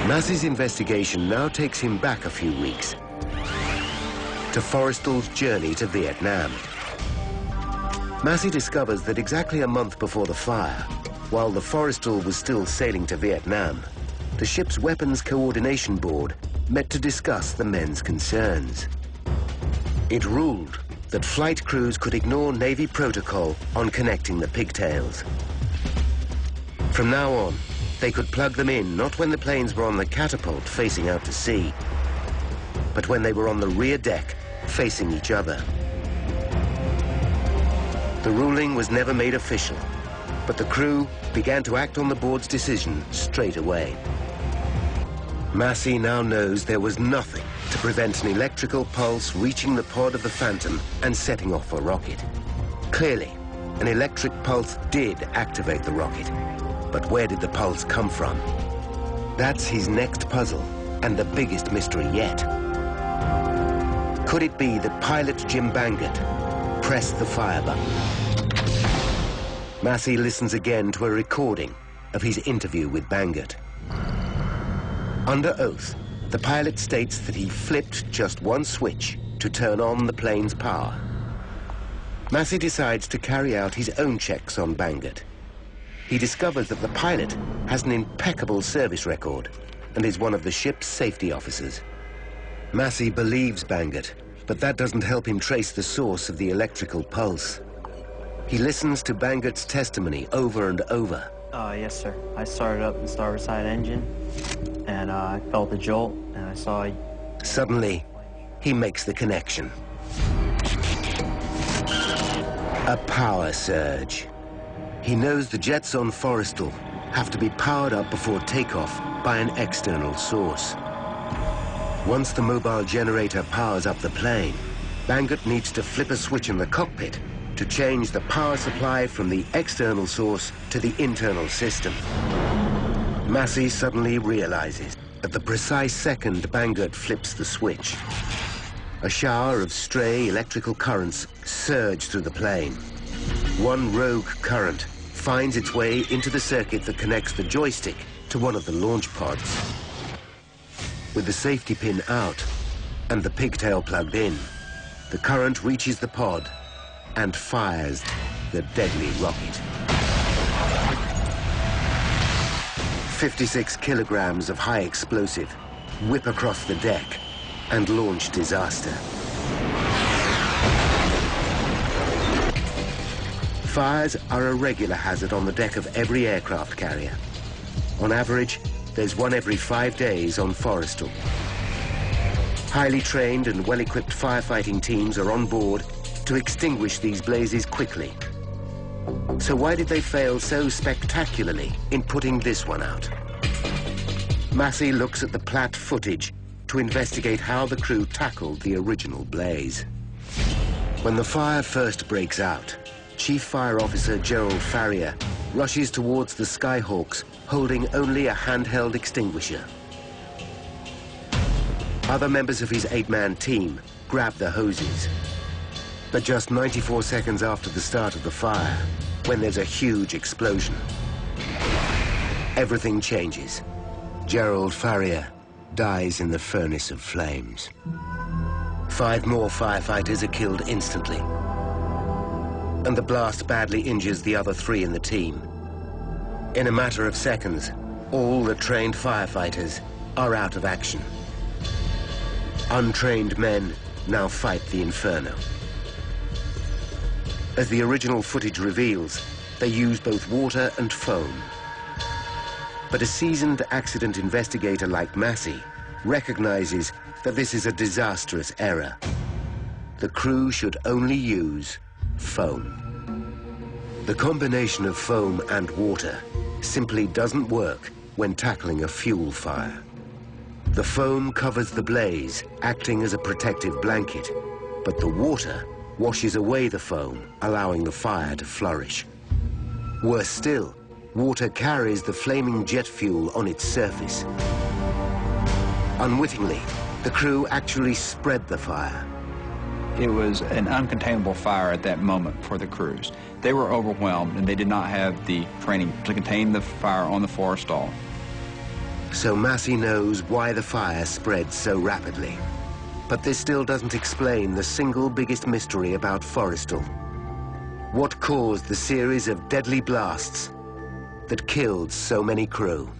Massey's investigation now takes him back a few weeks to Forrestal's journey to Vietnam. Massey discovers that exactly a month before the fire, while the Forrestal was still sailing to Vietnam, the ship's Weapons Coordination Board met to discuss the men's concerns. It ruled that flight crews could ignore Navy protocol on connecting the pigtails. From now on, they could plug them in not when the planes were on the catapult facing out to sea, but when they were on the rear deck facing each other. The ruling was never made official, but the crew began to act on the board's decision straight away. Massey now knows there was nothing to prevent an electrical pulse reaching the pod of the Phantom and setting off a rocket. Clearly, an electric pulse did activate the rocket, but where did the pulse come from? That's his next puzzle, and the biggest mystery yet. Could it be that pilot Jim Bangert pressed the fire button? Massey listens again to a recording of his interview with Bangert. Under oath, the pilot states that he flipped just one switch to turn on the plane's power. Massey decides to carry out his own checks on Bangert. He discovers that the pilot has an impeccable service record and is one of the ship's safety officers. Massey believes Bangert, but that doesn't help him trace the source of the electrical pulse. He listens to Bangert's testimony over and over. Yes, sir. I started up the starboard side engine, and I felt the jolt, and I saw... Suddenly, he makes the connection. A power surge. He knows the jets on Forrestal have to be powered up before takeoff by an external source. Once the mobile generator powers up the plane, Bangert needs to flip a switch in the cockpit to change the power supply from the external source to the internal system. Massey suddenly realizes at the precise second Bangert flips the switch, a shower of stray electrical currents surge through the plane. One rogue current finds its way into the circuit that connects the joystick to one of the launch pods. With the safety pin out and the pigtail plugged in, the current reaches the pod and fires the deadly rocket. 56 kilograms of high explosive whip across the deck and launch disaster. Fires are a regular hazard on the deck of every aircraft carrier. On average, there's one every 5 days on Forrestal. Highly trained and well-equipped firefighting teams are on board to extinguish these blazes quickly. So why did they fail so spectacularly in putting this one out? Massey looks at the Platt footage to investigate how the crew tackled the original blaze. When the fire first breaks out, Chief Fire Officer Gerald Farrier rushes towards the Skyhawks holding only a handheld extinguisher. Other members of his 8-man team grab the hoses. But just 94 seconds after the start of the fire, when there's a huge explosion, everything changes. Gerald Farrier dies in the furnace of flames. 5 more firefighters are killed instantly, and the blast badly injures the other 3 in the team. In a matter of seconds, all the trained firefighters are out of action. Untrained men now fight the inferno. As the original footage reveals, they use both water and foam. But a seasoned accident investigator like Massey recognizes that this is a disastrous error. The crew should only use foam. The combination of foam and water simply doesn't work when tackling a fuel fire. The foam covers the blaze, acting as a protective blanket, but the water washes away the foam, allowing the fire to flourish. Worse still, water carries the flaming jet fuel on its surface. Unwittingly, the crew actually spread the fire. It was an uncontainable fire at that moment for the crews. They were overwhelmed and they did not have the training to contain the fire on the Forrestal. So Massey knows why the fire spread so rapidly. But this still doesn't explain the single biggest mystery about Forrestal. What caused the series of deadly blasts that killed so many crew?